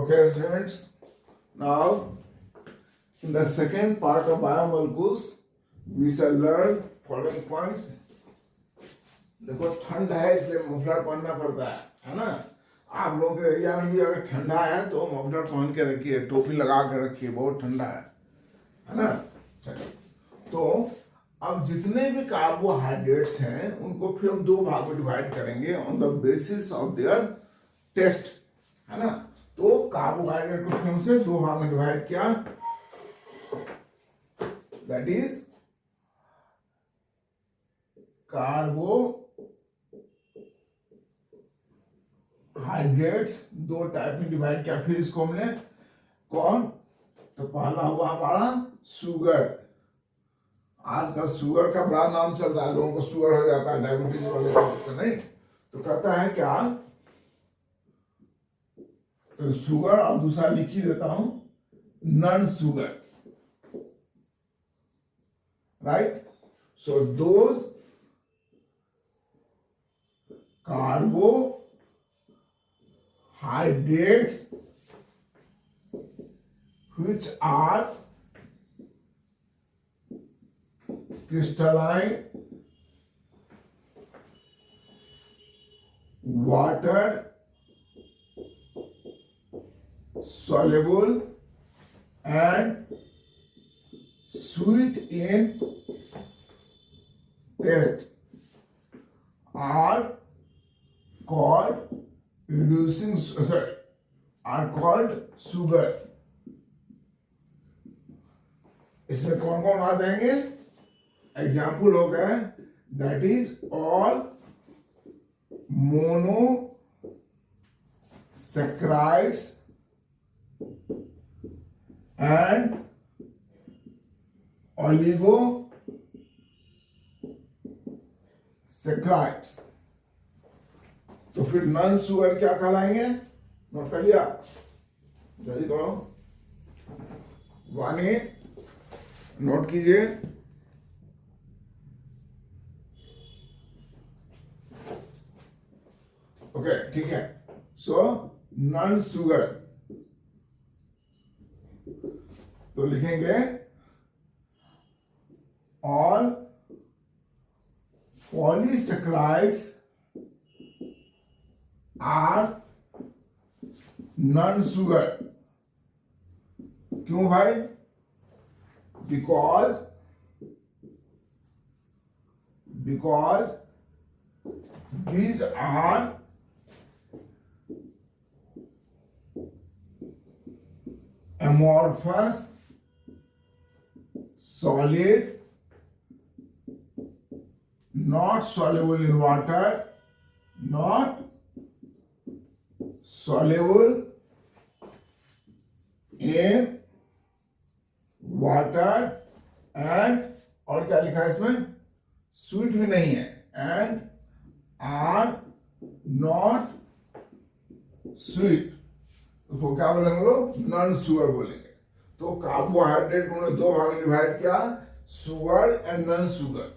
Okay, students. Now, in the second part of biomolecules, we shall learn following points. देखो ठंड है इसलिए muffler पहनना पड़ता है ना। आप लोगों के एरिया में भी अगर ठंडा है तो मफलर पहन के रखिए, टोपी लगा के रखिए, बहुत ठंडा है ना। चलिए, तो अब जितने भी कार्बोहाइड्रेट्स हैं उनको फिर हम दो भाग में डिवाइड करेंगे on the basis of their test, है ना। तो कार्बोहाइड्रेट को फिर से दो भाग में डिवाइड किया, दैट इज कार्बोहाइड्रेट्स दो टाइप में डिवाइड किया। फिर इसको हमने कौन, तो पहला हुआ हमारा शुगर। आज का शुगर का बड़ा नाम चल रहा है, लोगों को शुगर हो जाता है, डायबिटीज वाले को नहीं, तो कहता है क्या, तो शुगर और दूसरा लिख ही देता हूं non sugar, right. So those carbohydrates which are crystalline, water soluble and sweet in taste are called sugar. इसमें कौन कौन आ जाएंगे, एग्जाम्पल हो गए, that is all monosaccharides and oligosaccharides. तो फिर नॉन शुगर क्या कहलाएंगे, नोट कर लिया, जल्दी करो, 1A नोट कीजिए। ओके, ठीक है। सो नॉन शुगर तो लिखेंगे all polysaccharides are non sugar. क्यों भाई, because these are amorphous solid, not soluble in water, not soluble in water and, और क्या लिखा है इसमें, स्वीट भी नहीं है, एंड आर नॉट स्वीट, तो क्या बोलेंगे लोग, नॉन शुगर बोलेंगे। तो कार्बोहाइड्रेट को दो भाग में डिवाइड किया, शुगर एंड नॉन शुगर।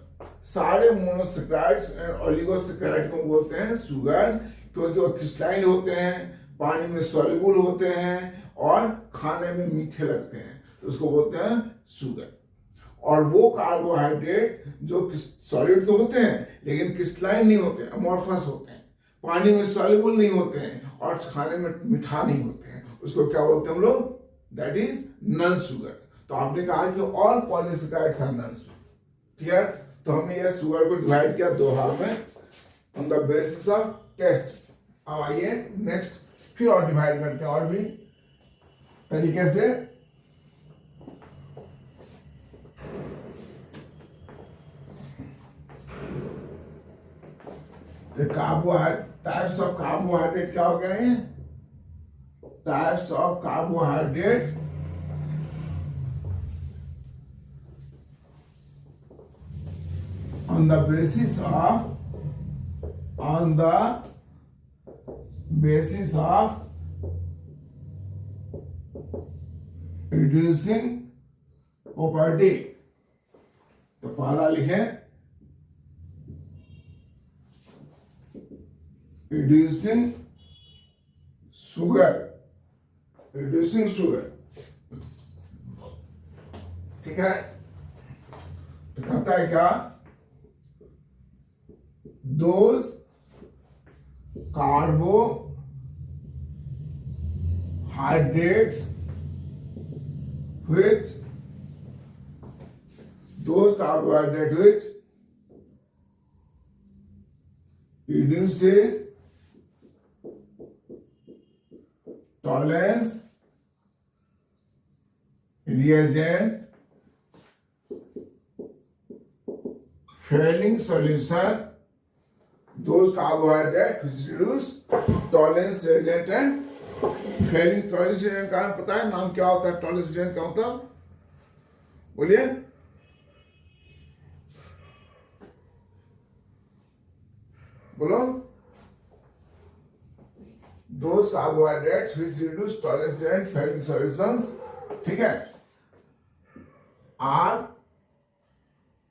सारे मोनोसैकराइड्स एंड ऑलिगोसैकराइड को बोलते हैं शुगर, क्योंकि वो क्रिस्टलाइन होते हैं, पानी में सॉल्युबल होते हैं और खाने में मीठे लगते हैं, तो उसको बोलते हैं शुगर। और वो कार्बोहाइड्रेट जो सॉलिड तो होते हैं लेकिन क्रिस्टलाइन नहीं होते, अमॉर्फस होते हैं, पानी में सॉल्युबल नहीं होते हैं और खाने में मीठा नहीं होते हैं, उसको क्या बोलते हैं हम लोग, दैट इज नॉन शुगर। तो आपने कहा कि all polysaccharides are non sugar, clear. तो हमने ये शुगर को डिवाइड किया दो भाग में on the basis of test. अब आइए नेक्स्ट, फिर और डिवाइड करते हैं और भी तरीके से। टाइप्स ऑफ कार्बोहाइड्रेट क्या हो गए, types of carbohydrate on the basis of reducing property। तो पहला लिखे reducing sugar, रिड्यूसिंग शुगर, ठीक है। तो कहता है क्या, those carbohydrates which reduces tolerance reagent failing solution, those carbohydrates which reduce tolerance reagent and failing tolerance reagent का पता है नाम क्या होता है? टॉलरेंस reagent का होता है, बोलिए। बोलो। those carbohydrates which reduce tolerance and failing solutions, ठीक है, are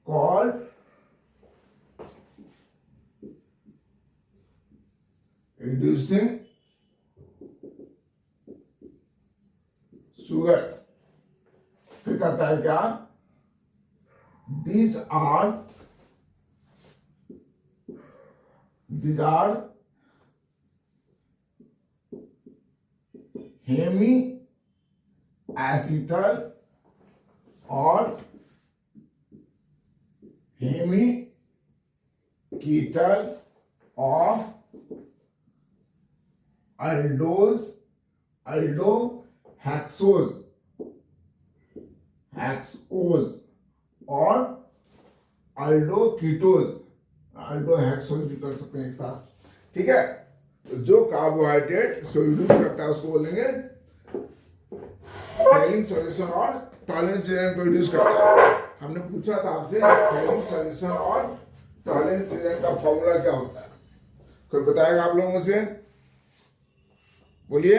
called reducing sugar। फिर कहता है क्या, these are hemiacetal और hemiketal of aldohexose और aldoketose, aldohexose भी कर सकते हैं एक साथ, ठीक है। तो जो कार्बोहाइड्रेट इसको रिड्यूस करता है उसको बोलेंगे फैलिंग सॉल्यूशन और टॉलरेंस रिएजेंट को रिड्यूस करता है। हमने पूछा था आपसे फैलिंग सॉल्यूशन और टॉलरेंस रिएजेंट का फॉर्मूला क्या होता है, कोई बताएगा आप लोगों में से? बोलिए।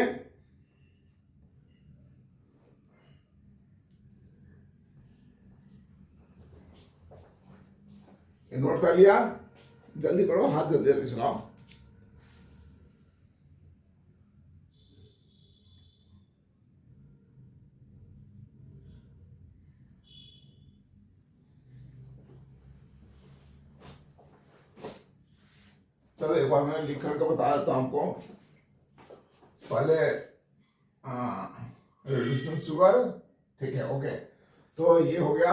नोट कर लिया? जल्दी करो, हाथ जल्दी जल्दी चलाओ। चलो एक बार मैं लिख करके बता देता हूं आपको। पहले रिड्यूसिंग शुगर, ठीक है, ओके। तो ये हो गया।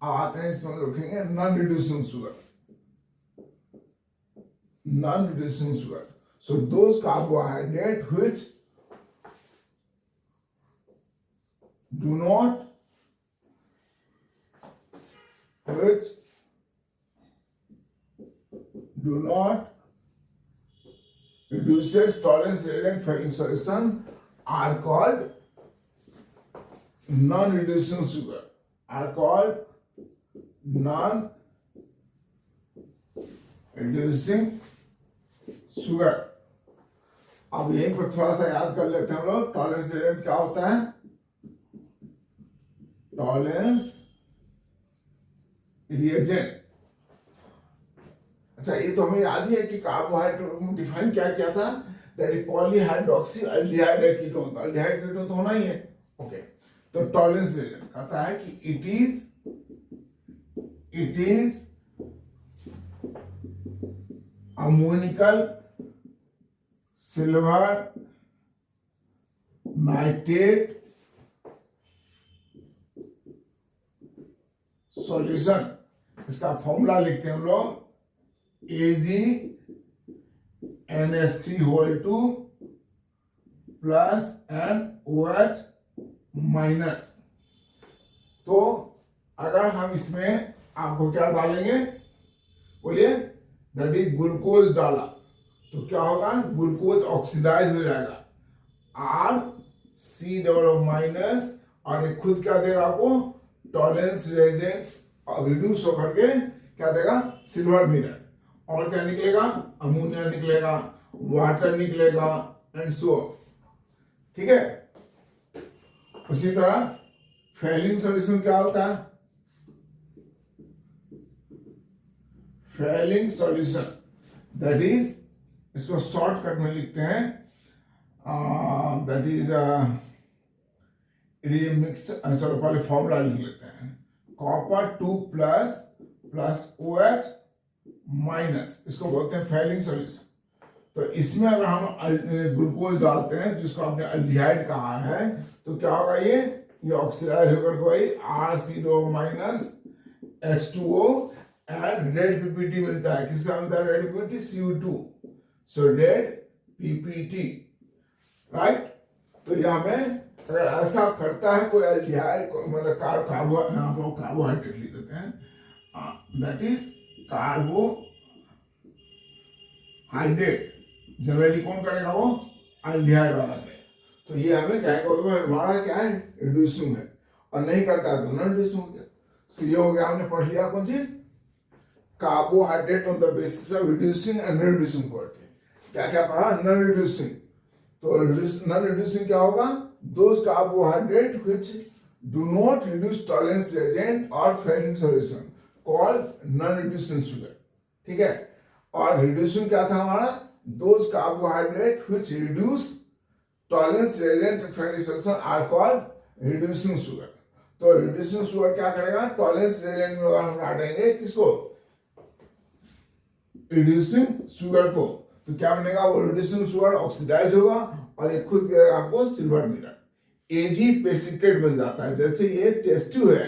अब आते हैं इसमें लिखेंगे non reducing sugar. Non reducing sugar, so those carbohydrate which do not reduces tolerance reagent failing solution are called non-reducing sugar, are called non-reducing sugar। अब यहीं पर थोड़ा सा याद कर लेते हैं हम लोग, टॉलरेंस रिएजेंट क्या होता है? टॉलरेंस रिएजेंट, अच्छा ये तो हमें याद ही है कि कार्बोहाइड्रेट डिफाइन क्या किया था, that is polyhydroxy aldehyde ketone. Aldehyde ketone तो होना ही है, ओके। तो टॉलरेंस रिएजेंट कहता है कि it is ammoniacal silver nitrate solution. इसका फॉर्मूला लिखते हैं हम लोग, AgNH3 प्लस NOH माइनस। तो अगर हम इसमें आपको क्या डालेंगे, बोलिए, दैट इज ग्लूकोज डाला तो क्या होगा, ग्लूकोज ऑक्सीडाइज हो जाएगा, R⁻C और ये खुद क्या देगा आपको, टॉलरेंस रिएजेंट रिड्यूस होकर के क्या देगा, सिल्वर मिनरल। और क्या निकलेगा, अमोनिया निकलेगा, वाटर निकलेगा एंड सो, ठीक है। उसी तरह फैलिंग सॉल्यूशन क्या होता है, फैलिंग सॉल्यूशन दैट इज, इसको शॉर्टकट में लिखते हैं that is it is mix. चलो पहले फॉर्मूला लिख लेते हैं। Copper 2 plus plus OH minus, इसको बोलते हैं फेलिंग सॉल्यूशन। तो इसमें अगर हम ग्लूकोज डालते हैं जिसको आपने अल्डिहाइड कहा है, तो क्या होगा, ये ऑक्सीडाइज होकर वही R0 minus H2O and red PPT मिलता है। किसका मिलता है रेड पीपीटी? CO2। सो रेड पीपीटी, राइट। तो ये हमें अगर ऐसा करता है कोई एल्डिहाइड, मतलब कार्बोहाइड्रेट लिख देते हैं, दैट इज कार्बोहाइड्रेट। जनरली कौन करेगा? वो एल्डिहाइड वाला करेगा। तो ये हमें क्या है, हमारा क्या है, रिड्यूसिंग है, और नहीं करता है तो नॉन रिड्यूसिंग हो गया। तो ये हो गया, हमने पढ़ लिया कौन सी? Carbohydrate on the basis of reducing and non reducing property. क्या क्या पढ़ा? Non reducing. तो नॉन रिड्यूसिंग क्या होगा? Those carbohydrate which do not reduce Tollens reagent और Fehling solution called non reducing sugar. ठीक है। और रिड्यूसिंग क्या था हमारा? Those carbohydrate which reduce Tollens reagent and Fehling solution are called reducing sugar. तो रिड्यूसिंग शुगर क्या करेगा? टॉलरेंस रिएजेंट में हम डालेंगे किसको? रिड्यूसिंग शुगर को। तो क्या बनेगा? वो रिड्यूसिंग शुगर ऑक्सीडाइज होगा और ये खुद आपको सिल्वर मिनरल Ag प्रेसिपिटेट बन जाता है। जैसे ये टेस्ट ट्यूब है,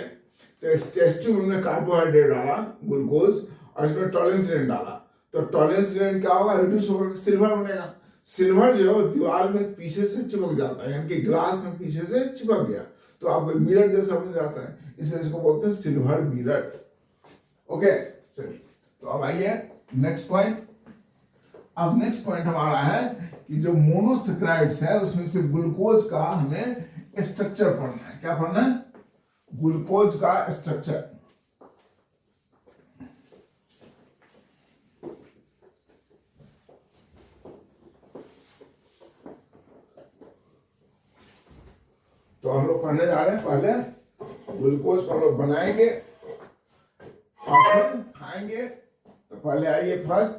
तो इस टेस्ट ट्यूब में हमने कार्बोहाइड्रेट डाला, ग्लूकोज, और इसमें टॉलरेंस रिएजेंट डाला, तो टॉलरेंस रिएजेंट क्या होगा? रिड्यूस होकर सिल्वर बनेगा। सिल्वर जो है दीवार में पीछे से चिपक जाता है, यानी कि ग्लास में पीछे से चिपक गया, तो आपको मिरर जैसा बन जाता है, इसलिए इसको बोलते हैं सिल्वर मिरर। ओके, चलिए तो अब आइए नेक्स्ट पॉइंट। अब नेक्स्ट पॉइंट हमारा है कि जो मोनोसेक्राइड्स है उसमें से ग्लूकोज का हमें स्ट्रक्चर पढ़ना है। क्या पढ़ना है? ग्लूकोज का स्ट्रक्चर। तो हम लोग पढ़ने जा रहे हैं, पहले ग्लूकोज को हम लोग बनाएंगे और फिर खाएंगे। तो पहले आइए फर्स्ट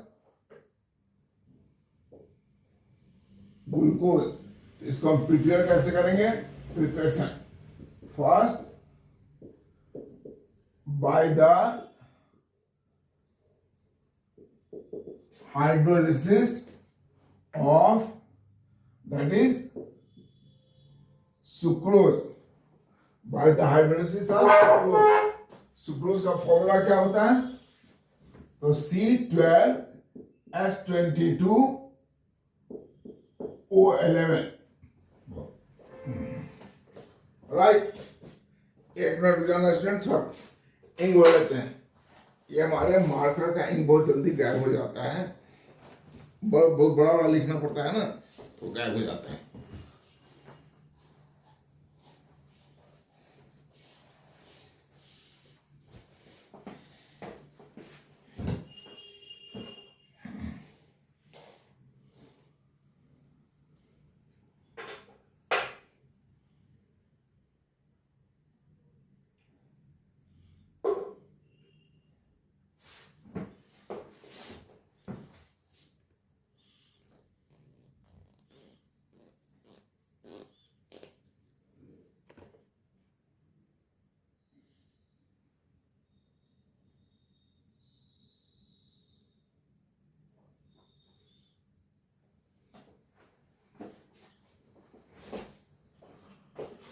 ग्लूकोज। इसको हम प्रिपेयर कैसे करेंगे? Preparation first by the hydrolysis of, that is sucrose, by the hydrolysis of sucrose. Sucrose का फॉर्मूला क्या होता है? तो C12H22O11, राइट। एक मिनट रुक जाना स्टूडेंट, सब इंक भर लेते हैं। ये हमारे मार्कर का इंक बहुत जल्दी गायब हो जाता है, बहुत बड़ा वाला लिखना पड़ता है ना, तो गायब हो जाता है।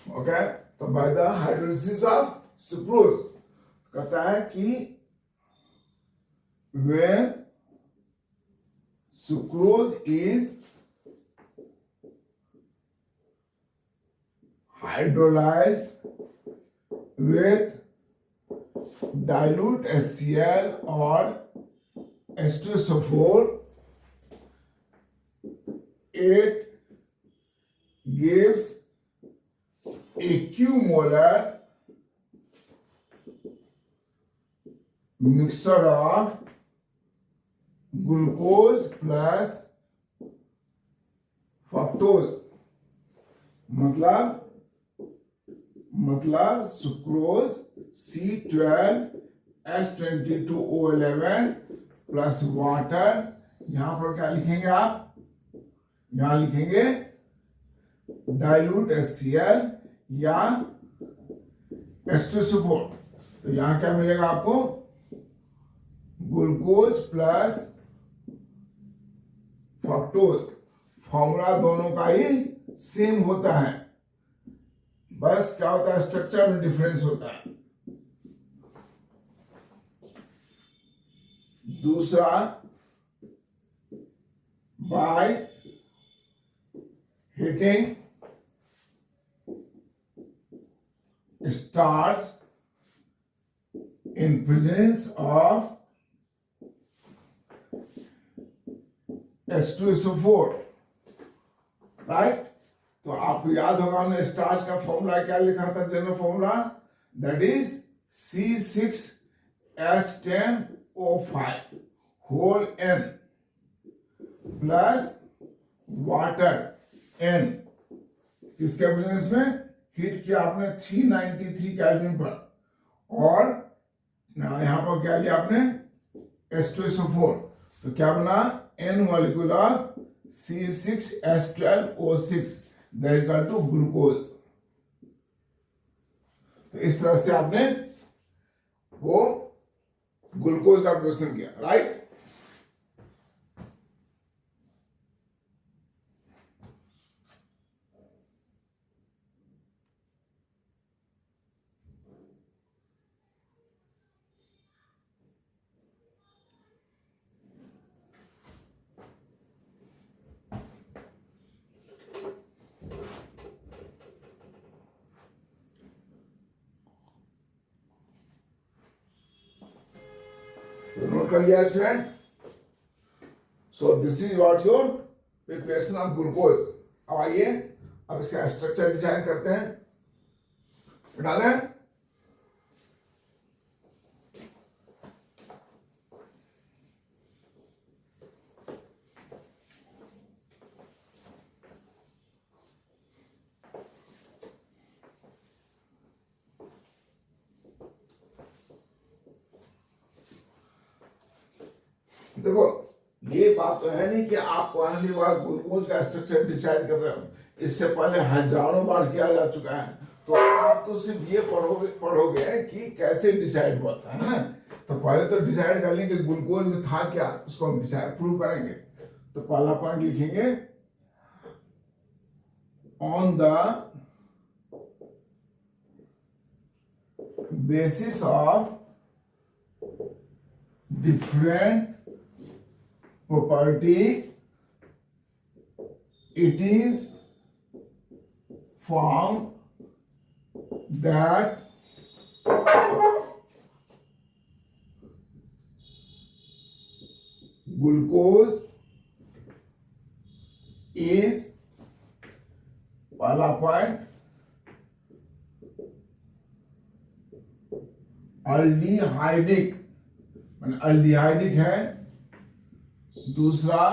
ओके, तो by the hydrolysis of sucrose कहता है कि when sucrose is hydrolyzed with dilute HCl or H2SO4, it gives equimolar mixture of glucose plus fructose. मतलब सुक्रोज C12H22O11 प्लस वाटर। यहां पर क्या लिखेंगे आप? यहां लिखेंगे डाइल्यूट HCl या H2SO4। तो यहां क्या मिलेगा आपको, ग्लूकोज प्लस फ्रक्टोज। फॉर्मूला दोनों का ही सेम होता है, बस क्या होता है, स्ट्रक्चर में डिफरेंस होता है। दूसरा, by heating starch in presence of H2SO4, right. तो आपको याद होगा हमने स्टार्च का फॉर्मूला क्या लिखा था, general formula, that is C6H10O5 whole N plus water N। किसके प्रेजेंस में हीट किया आपने 393 केल्विन पर, और यहां पर क्या लिया आपने H2SO4। तो क्या बना, N molecule of C6H12O6 that is equal to glucose. तो इस तरह से आपने वो ग्लूकोज का प्रिपरेशन किया, राइट। नोट कर लिया student. So this is what your preparation of glucose. अब आइए, अब इसका स्ट्रक्चर डिजाइन करते हैं, बता दें। देखो, ये बात तो है नहीं कि आप पहली बार ग्लूकोज का स्ट्रक्चर डिसाइड कर रहे हो, इससे पहले हजारों बार किया जा चुका है। तो आप तो सिर्फ ये पढ़ोगे कि कैसे डिसाइड हुआ था, है ना। तो पहले तो डिसाइड कर लेंगे ग्लूकोज में था क्या, उसको हम डिसाइड प्रूव करेंगे। तो पहला पॉइंट लिखेंगे, on the basis of different property, it is found that glucose is, पहला पॉइंट, अल्डिहाइडिक है। दूसरा,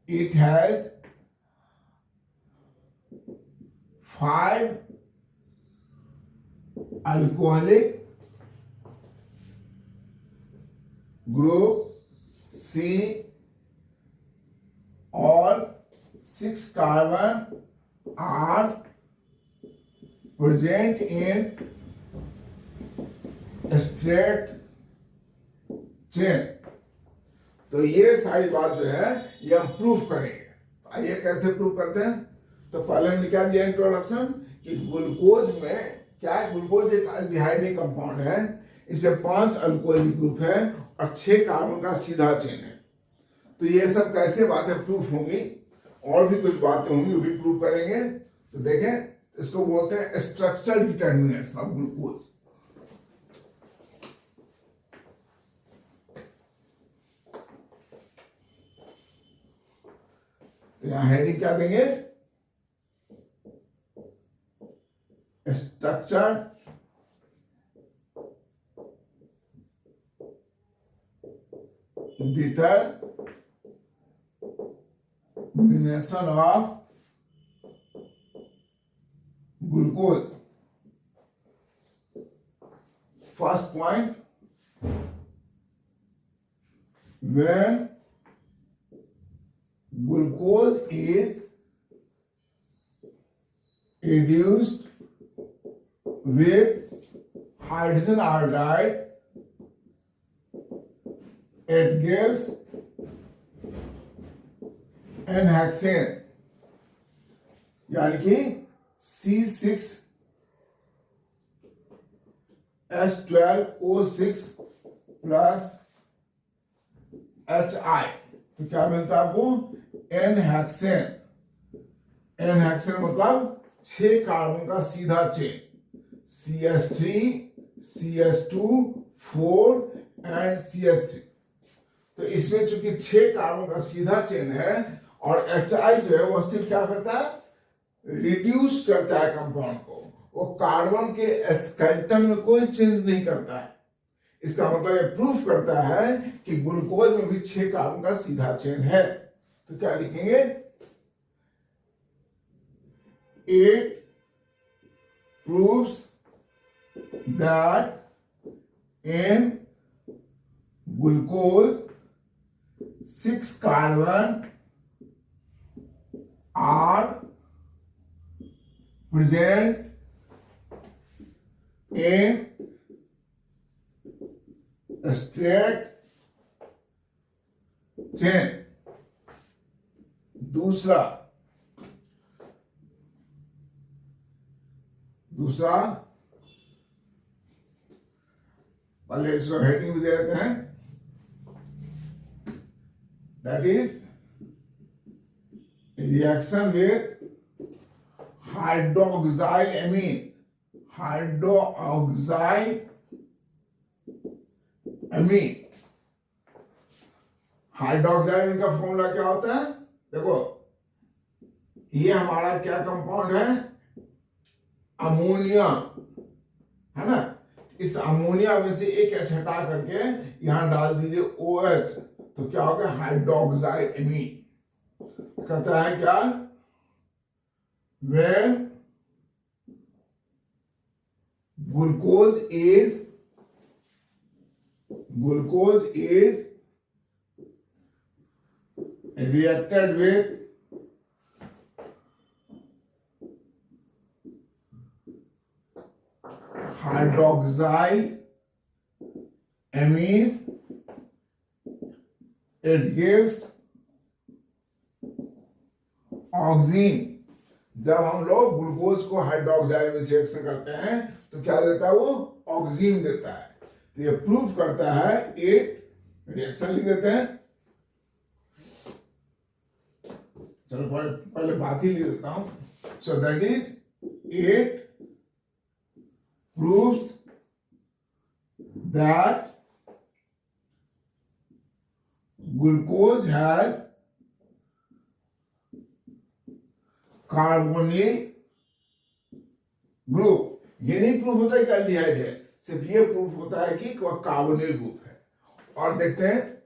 it has 5 alcoholic group C और 6 carbon are present in straight chain. तो ये सारी बात जो है ये हम प्रूफ करेंगे। आइए कैसे प्रूफ करते हैं। तो पहले हमने क्या दिया इंट्रोडक्शन, कि ग्लूकोज में क्या है, ग्लूकोज एक अल्डिहाइडिक कंपाउंड है, इसे 5 अल्कोहलिक ग्रुप है और 6 कार्बन का सीधा चेन है। तो ये सब कैसे बातें प्रूफ होंगी, और भी कुछ बातें होंगी वो भी प्रूफ करेंगे। तो देखें, इसको बोलते हैं स्ट्रक्चरल डिटर्मिनेशन ऑफ ग्लूकोज। तो यहां हेडिंग क्या देंगे, structure determination of glucose. First point, when glucose is reduced with hydrogen iodide, it gives n-hexane, यानी कि C6H12O6 प्लस HI, तो क्या मिलता है आपको? n-hexane। n-hexane मतलब 6 कार्बन का सीधा chain, CH3, CH2, 4 and CH3। तो इसमें चूंकि 6 कार्बन का सीधा चेन है और HI जो है वो सिर्फ क्या करता है? रिड्यूस करता है कंपाउंड को, वो कार्बन के स्केलेटन में कोई चेंज नहीं करता है। इसका मतलब ये प्रूफ करता है कि ग्लूकोज में भी 6 कार्बन का सीधा चेन है। तो क्या लिखेंगे? It proves that in glucose 6 carbon are present in straight chain। दूसरा पहले इसको हेडिंग भी दे देते हैं, that is reaction with hydroxylamine। Hydroxide का फॉर्मूला क्या होता है? देखो, ये हमारा क्या कंपाउंड है? अमोनिया, है ना? इस अमोनिया में से एक H हटा करके यहां डाल दीजिए OH, तो क्या होगा? हाइड्रोक्साइलामीन। कहता है क्या? when glucose is reacted with hydroxylamine, it gives oxygen. जब हम लोग ग्लूकोज को हाइड्रोक्साइड से रिएक्शन करते हैं तो क्या देता है? वो ऑक्सीन देता है। तो ये प्रूफ करता है, एट रिएक्शन लिख देते हैं। चलो पहले बात ही लिख देता हूं। So that is it proves that glucose has carbonyl group. ये नहीं प्रूफ होता है कि एल्डिहाइड है, सिर्फ ये प्रूफ होता है कि वह कार्बोनिल ग्रुप है। और देखते हैं,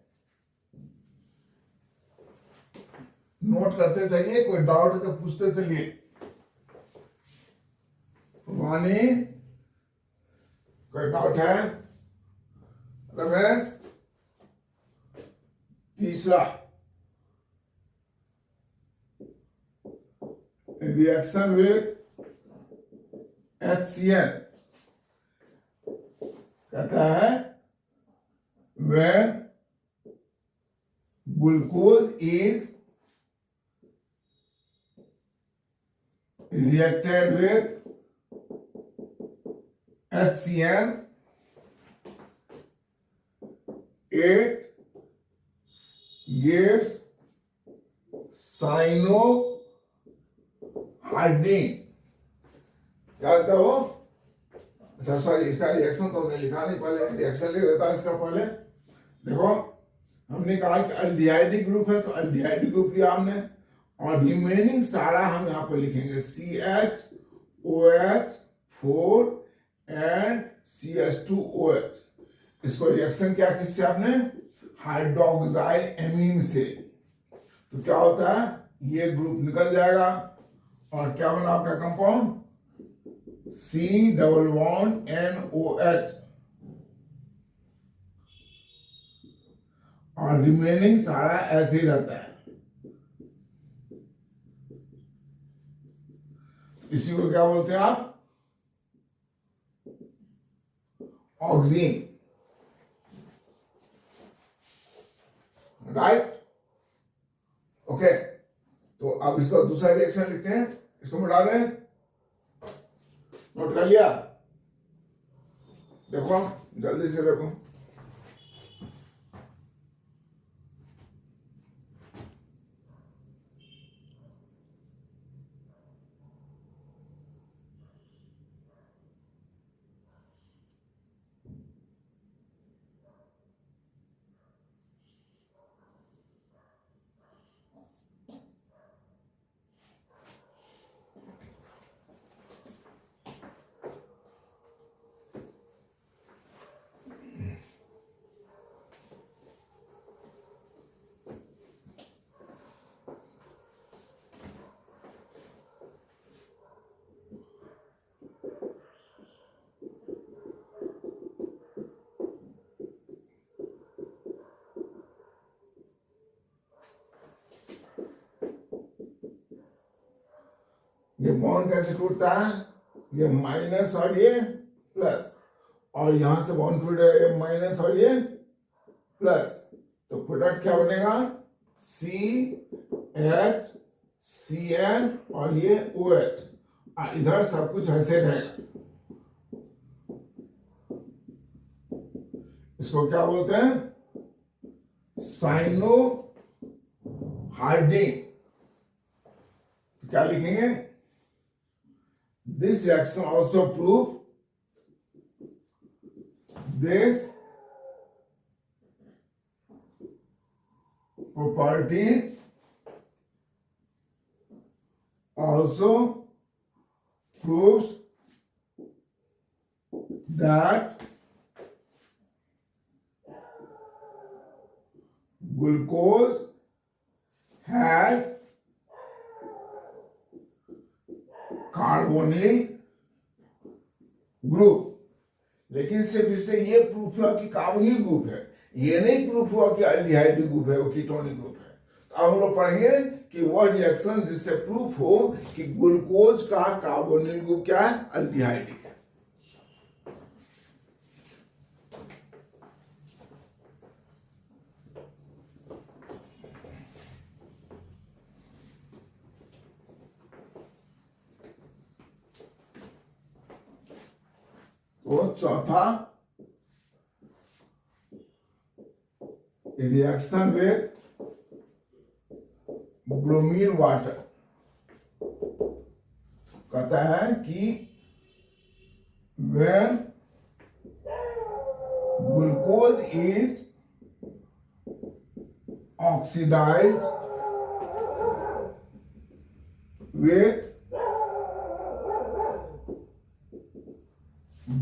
नोट करते चलिए, कोई डाउट है तो पूछते चलिए। वानी, कोई डाउट है? रमेश, तीसरा reaction with HCl कहता है when glucose is reacted with HCl, it gives cyanohydrin। क्या होता है वो? अच्छा सॉरी, इसका रिएक्शन तो हमने लिखा नहीं, पहले रिएक्शन लिख देता हूं इसका। पहले देखो, हमने कहा कि अल्डिहाइडिक ग्रुप है, तो अल्डिहाइडिक ग्रुप लिया हमने, और रिमेनिंग सारा हम यहाँ पर लिखेंगे CHOH4 एंड CH2OH। इसको रिएक्शन क्या किससे आपने? हाइड्रोक्साइलामीन से। तो क्या होता है? ये ग्रुप निकल जाएगा और क्या बना आपका कंपाउंड? C=NOH, और रिमेनिंग सारा ऐसे ही रहता है। इसी को क्या बोलते हैं आप? Oxygen, right? ओके, तो अब इसका दूसरा रिएक्शन लिखते हैं, इसको मिटा दें। नोट कर लिया? देखो जल्दी से देखो। ये बॉन्ड कैसे टूटता है? ये माइनस और ये प्लस, और यहां से बॉन्ड टूट ये माइनस और ये प्लस, तो प्रोडक्ट क्या बनेगा? CH और ये OH, और इधर सब कुछ ऐसे रहेगा। इसको क्या बोलते हैं? Cyanohydrin. क्या लिखेंगे? This reaction also prove this property also proves that glucose has carbonyl group. लेकिन सिर्फ इससे ये प्रूफ हुआ कि कार्बोनिल ग्रुप है, ये नहीं प्रूफ हुआ कि अल्डिहाइड ग्रुप है, वो कीटोनिक ग्रुप है। तो अब हम लोग पढ़ेंगे कि वह रिएक्शन जिससे प्रूफ हो कि ग्लूकोज का कार्बोनिल ग्रुप क्या है? अल्डिहाइड है। तो चौथा, रिएक्शन विद ब्रोमीन वाटर, कहता है कि when glucose is oxidized with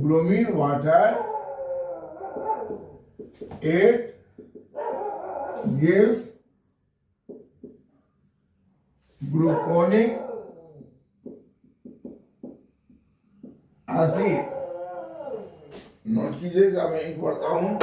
bromine water, it gives gluconic acid। Note कीजिएगा, मैं एक पढ़ता हूं।